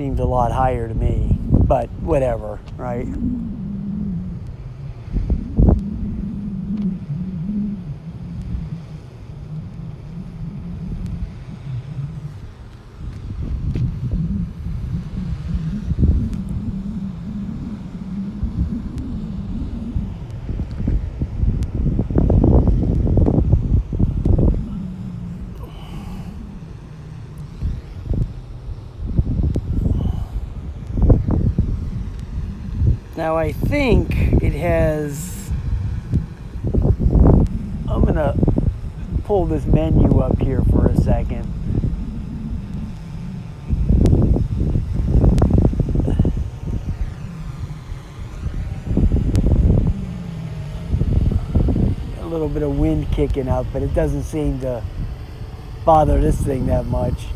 Seems a lot higher to me, but whatever, right? Now I think it has, I'm gonna pull this menu up here for a second. A little bit of wind kicking up, but it doesn't seem to bother this thing that much.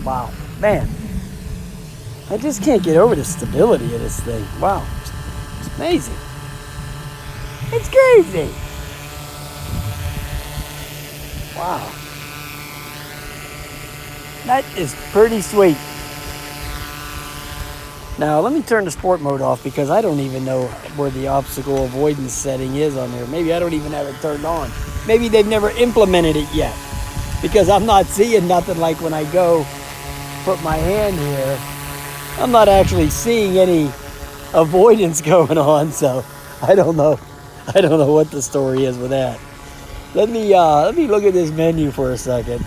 Wow, man, I just can't get over the stability of this thing. Wow, it's amazing. It's crazy. Wow, that is pretty sweet. Now let me turn the sport mode off because I don't even know where the obstacle avoidance setting is on there. Maybe I don't even have it turned on. Maybe they've never implemented it yet because I'm not seeing nothing. Like when I go put my hand here, I'm not actually seeing any avoidance going on, so I don't know what the story is with that. Let me look at this menu for a second.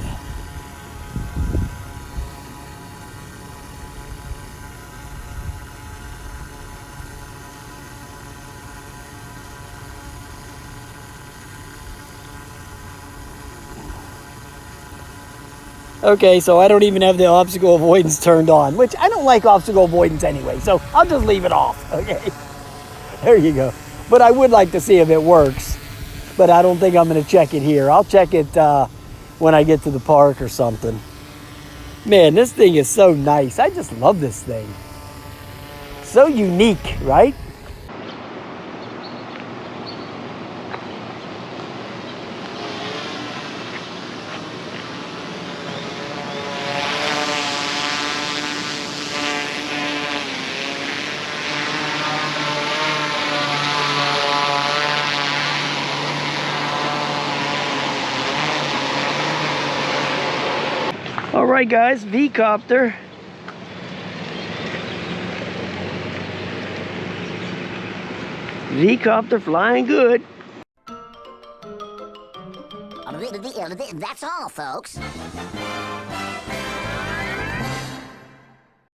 Okay, so I don't even have the obstacle avoidance turned on, which I don't like obstacle avoidance anyway, so I'll just leave it off, okay? There you go. But I would like to see if it works, but I don't think I'm going to check it here. I'll check it when I get to the park or something. Man, this thing is so nice. I just love this thing. So unique, right? All right, guys, V-Coptr. V-Coptr flying good. That's all, folks.